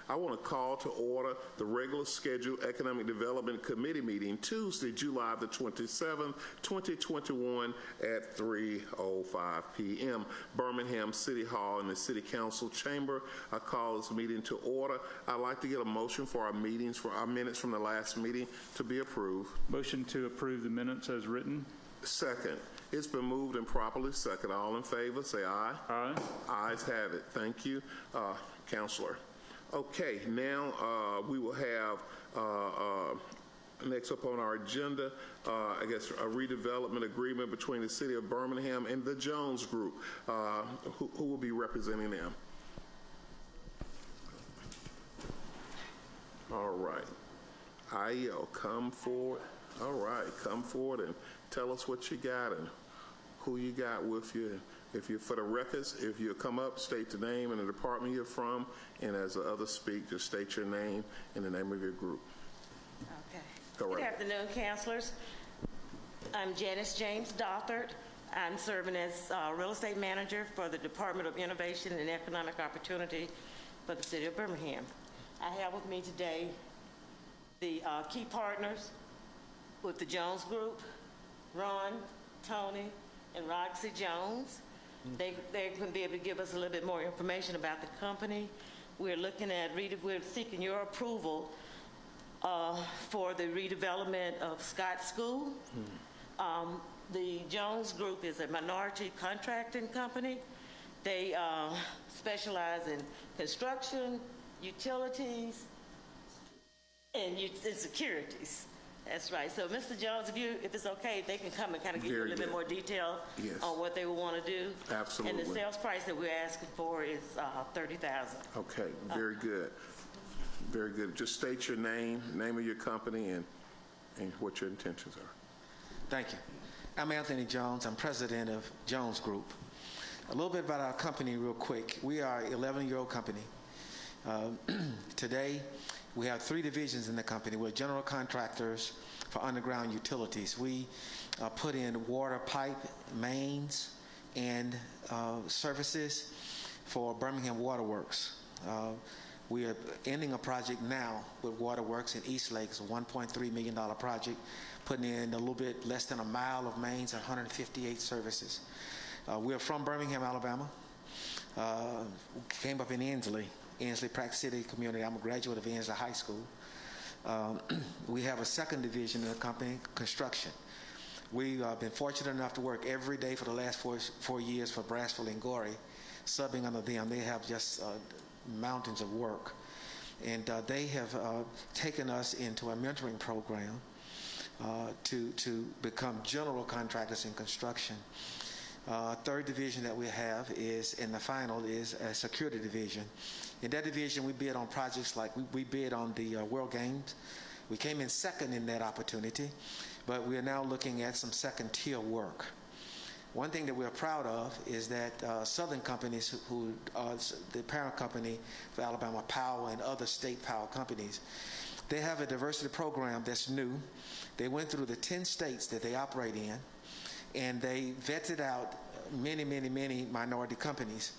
I want to call to order the regular scheduled Economic Development Committee meeting Tuesday, July the 27th, 2021 at 3:05 p.m. Birmingham City Hall in the City Council Chamber. I call this meeting to order. I'd like to get a motion for our minutes from the last meeting to be approved. Motion to approve the minutes as written. Second. It's been moved and properly second. All in favor, say aye. Aye. Ayes have it. Thank you, Counselor. Okay, now we will have next up on our agenda, I guess, a redevelopment agreement between the City of Birmingham and the Jones Group. Who will be representing them? All right. Ayo, come forward. All right, come forward and tell us what you got and who you got with you. If you're for the records, if you come up, state the name and the department you're from, and as the others speak, just state your name and the name of your group. Okay. Go right. Good afternoon, councilors. I'm Janice James Dothert. I'm serving as real estate manager for the Department of Innovation and Economic Opportunity for the City of Birmingham. I have with me today the key partners with the Jones Group, Ron, Tony, and Roxy Jones. They're going to be able to give us a little bit more information about the company. We're seeking your approval for the redevelopment of Scott School. The Jones Group is a minority contracting company. They specialize in construction, utilities, and securities. That's right. So, Mr. Jones, if it's okay, they can come and kind of give you a little bit more detail on what they would want to do. Absolutely. And the sales price that we're asking for is $30,000. Okay. Very good. Very good. Just state your name of your company, and what your intentions are. Thank you. I'm Anthony Jones. I'm president of Jones Group. A little bit about our company real quick. We are an 11-year-old company. Today, we have 3 divisions in the company. We're general contractors for underground utilities. We put in water pipe, mains, and services for Birmingham Waterworks. We are ending a project now with Waterworks in East Lakes, a $1.3 million project, putting in a little bit less than a mile of mains and 158 services. We are from Birmingham, Alabama. Came up in Ensley Pratt City community. I'm a graduate of Ensley High School. We have a second division in the company, construction. We've been fortunate enough to work every day for the last 4 years for Brasfield and Gorey, subbing under them. They have just mountains of work. And they have taken us into a mentoring program to become general contractors in construction. Third division that we have is, in the final, is a security division. In that division, we bid on projects like we bid on the World Games. We came in second in that opportunity, but we are now looking at some second-tier work. One thing that we're proud of is that Southern companies, who are the parent company for Alabama Power and other state power companies, they have a diversity program that's new. They went through the 10 states that they operate in, and they vetted out many minority companies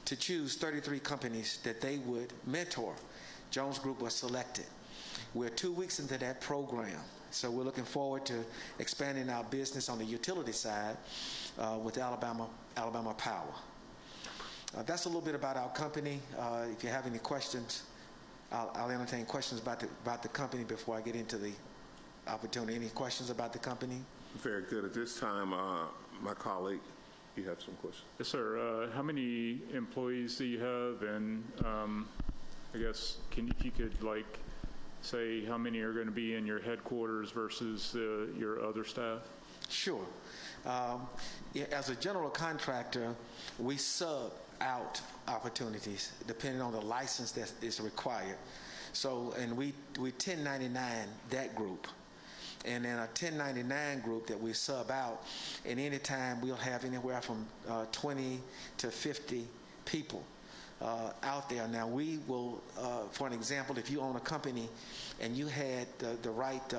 to choose 33 companies that they would mentor. Jones Group was selected. We're 2 weeks into that program, so we're looking forward to expanding our business on the utility side with Alabama Power. That's a little bit about our company. If you have any questions, I'll entertain questions about the company before I get into the opportunity. Any questions about the company? Very good. At this time, my colleague, you have some questions. Yes, sir. How many employees do you have? And I guess, if you could say how many are going to be in your headquarters versus your other staff? Sure. As a general contractor, we sub out opportunities depending on the license that is required. So, and we 1099 that group. And then a 1099 group that we sub out, and anytime we'll have anywhere from 20 to 50 people out there. Now we will, for an example, if you own a company and you had the right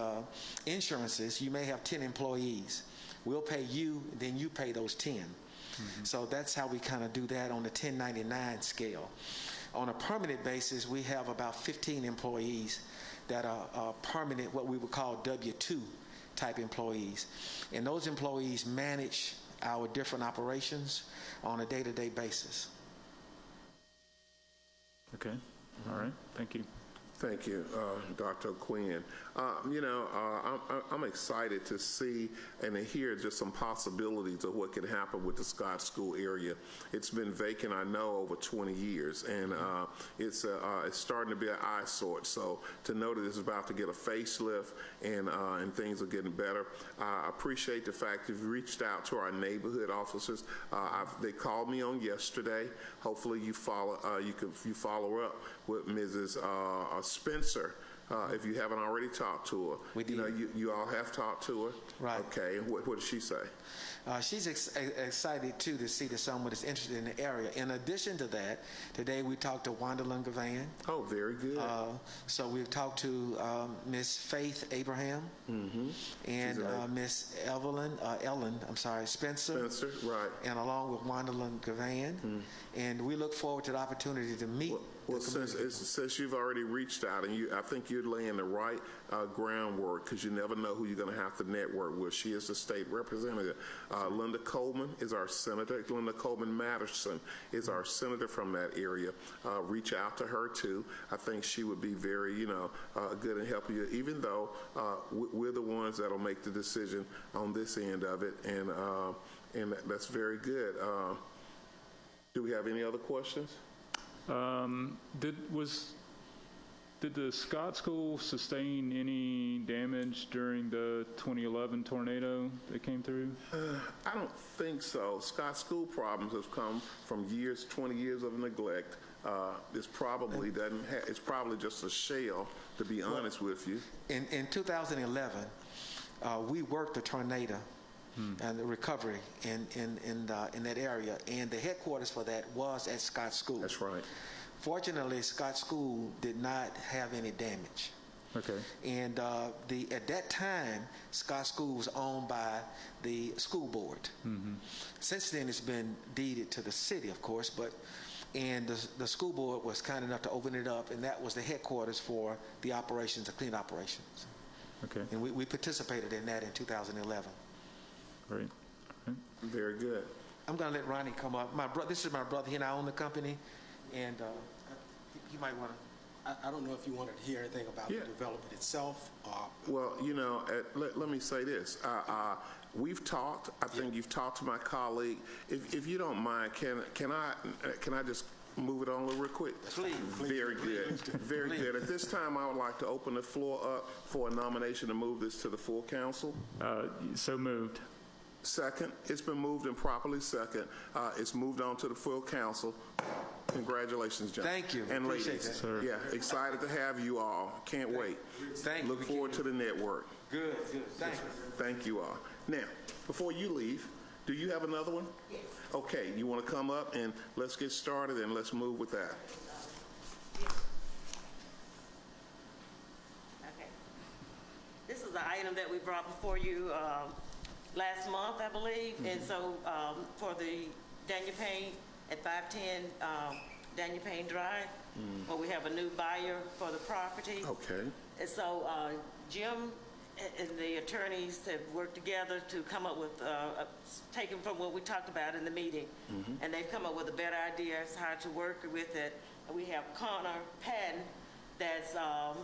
insurances, you may have 10 employees. We'll pay you, then you pay those 10. Mm-hmm. So that's how we kind of do that on the 1099 scale. On a permanent basis, we have about 15 employees that are permanent, what we would call W-2 type employees. And those employees manage our different operations on a day-to-day basis. Okay, all right, thank you. Thank you, Dr. Quinn. I'm excited to see and to hear just some possibilities of what can happen with the Scott School area. It's been vacant, I know, over 20 years, and it's starting to be an eyesore. So to know that it's about to get a facelift and things are getting better, I appreciate the fact you've reached out to our neighborhood officers. They called me on yesterday. Hopefully, you follow up with Mrs. Spencer, if you haven't already talked to her. We did. You all have talked to her? Right. Okay, and what did she say? She's excited, too, to see that someone is interested in the area. In addition to that, today we talked to Wandalyn Gavan. Oh, very good. So we've talked to Miss Faith Abraham and Miss Ellen Spencer. Spencer, right. And along with Wandalyn Gavan. And we look forward to the opportunity to meet. Well, since you've already reached out, and I think you're laying the right groundwork, because you never know who you're going to have to network with. She is the state representative. Linda Coleman is our senator. Linda Coleman Matterson is our senator from that area. Reach out to her too. I think she would be very, good and help you. Even though we're the ones that'll make the decision on this end of it, and that's very good. Do we have any other questions? Did the Scott School sustain any damage during the 2011 tornado that came through? I don't think so. Scott School problems have come from 20 years of neglect. It's probably it's probably just a shell, to be honest with you. In 2011, we worked the tornado and the recovery in that area, and the headquarters for that was at Scott School. That's right. Fortunately, Scott School did not have any damage. Okay. And at that time, Scott School was owned by the school board. Since then, it's been deeded to the city, of course, and the school board was kind enough to open it up, and that was the headquarters for the operations, the clean operations. Okay. And we participated in that in 2011. Great. Okay. Very good. I'm going to let Ronnie come up. This is my brother. He and I own the company, and he might want to. I don't know if you wanted to hear anything about the development itself. Well, let me say this. We've talked. I think you've talked to my colleague. If you don't mind, can I just move it on real quick? Please. Very good. Very good. At this time, I would like to open the floor up for a nomination to move this to the full council. So moved. Second. It's been moved and properly second. It's moved on to the full council. Congratulations, John. Thank you. And Appreciate ladies. that. Sir. Yeah, excited to have you all. Can't wait. Thank you. Look forward to the network. Good. Thank you. Thank you all. Now, before you leave, do you have another one? Yes. Okay, you want to come up and let's get started and let's move with that. Okay. This is the item that we brought before you last month, I believe. And so for the Daniel Payne at 510 Daniel Payne Drive, where we have a new buyer for the property. Okay. And so Jim and the attorneys have worked together to come up with, taken from what we talked about in the meeting, and they've come up with a better idea as how to work with it. And we have Connor Patton that's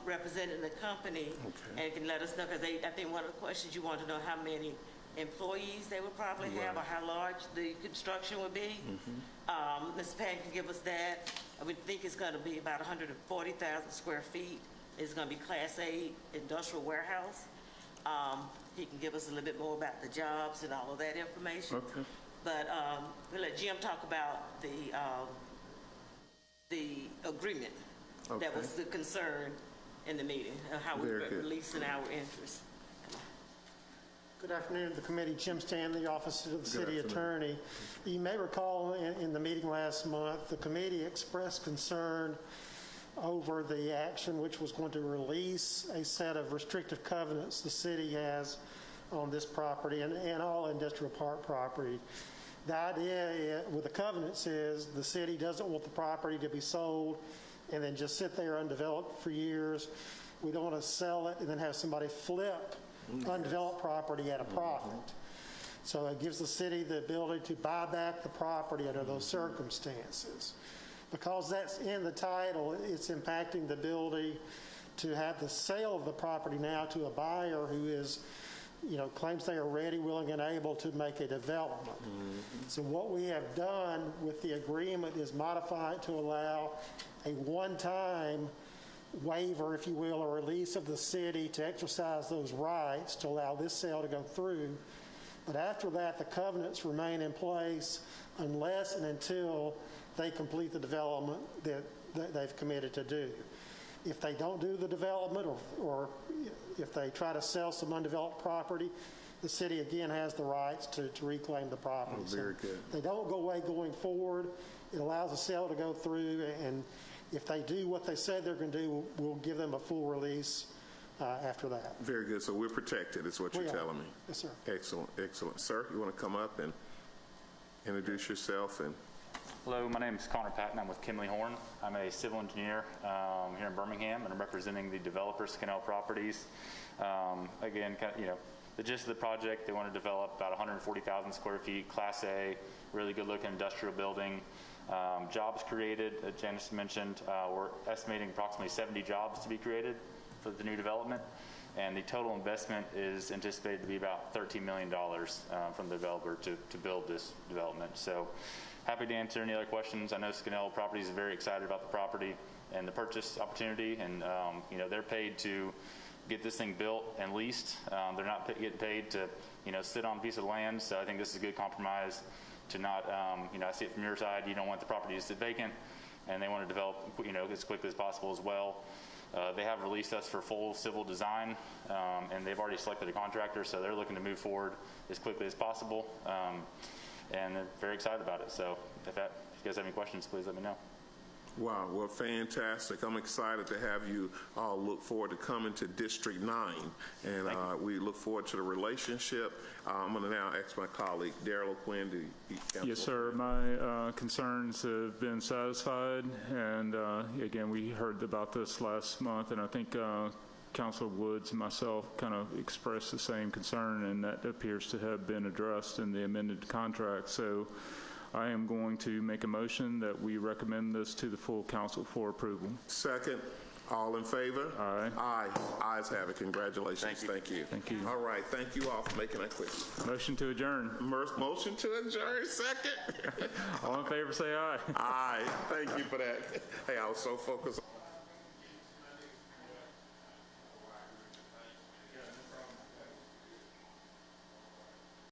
representing the company, and can let us know, because I think one of the questions you want to know how many employees they would probably have, or how large the construction would be. Mr. Patton can give us that. We think it's going to be about 140,000 square feet. It's going to be Class A industrial warehouse. He can give us a little bit more about the jobs and all of that information. Okay. But we'll let Jim talk about the agreement that was the concern in the meeting, how we were releasing our interest. Good afternoon to the committee. Jim Stanley, Office of the City Attorney. You may recall in the meeting last month, the committee expressed concern over the action which was going to release a set of restrictive covenants the city has on this property and all industrial park property. The idea with the covenants is the city doesn't want the property to be sold and then just sit there undeveloped for years. We don't want to sell it and then have somebody flip undeveloped property at a profit. So it gives the city the ability to buy back the property under those circumstances. Because that's in the title, it's impacting the ability to have the sale of the property now to a buyer who is, claims they are ready, willing, and able to make a development. So what we have done with the agreement is modify it to allow a one-time waiver, if you will, or release of the city to exercise those rights to allow this sale to go through. But after that, the covenants remain in place unless and until they complete the development that they've committed to do. If they don't do the development or if they try to sell some undeveloped property, the city again has the rights to reclaim the property. Oh, very good. They don't go away going forward. It allows the sale to go through, and if they do what they said they're going to do, we'll give them a full release after that. Very good. So we're protected, is what you're We are. telling me. Yes, sir. Excellent, excellent. Sir, you want to come up and introduce yourself? And Hello, my name is Connor Patton. I'm with Kimley Horn. I'm a civil engineer here in Birmingham, and I'm representing the developer, Skinnell Properties. Again, the gist of the project, they want to develop about 140,000 square feet, Class A, really good-looking industrial building. Jobs created, Janice mentioned, we're estimating approximately 70 jobs to be created for the new development, and the total investment is anticipated to be about $13 million from the developer to build this development. So happy to answer any other questions. I know Skinnell Properties is very excited about the property and the purchase opportunity, and they're paid to get this thing built and leased. They're not getting paid to sit on a piece of land, so I think this is a good compromise to not, I see it from your side, you don't want the property to sit vacant, and they want to develop, as quickly as possible as well. They have released us for full civil design, and they've already selected a contractor, so they're looking to move forward as quickly as possible, and they're very excited about it. So if you guys have any questions, please let me know. wow, well, fantastic. I'm excited to have you all look forward to coming to District 9, and we look forward to the relationship. I'm going to now ask my colleague, Darrell O'Quinn, to counsel. Yes, sir. My concerns have been satisfied, and again, we heard about this last month, and I think Councilor Woods and myself kind of expressed the same concern, and that appears to have been addressed in the amended contract. So I am going to make a motion that we recommend this to the full council for approval. Second, all in favor? Aye. Aye. Ayes have it. Congratulations. Thank you. Thank you. All right. Thank you all for making that quick. Motion to adjourn. Motion to adjourn. Second. All in favor, say aye. Aye. Thank you for that. Hey, I was so focused.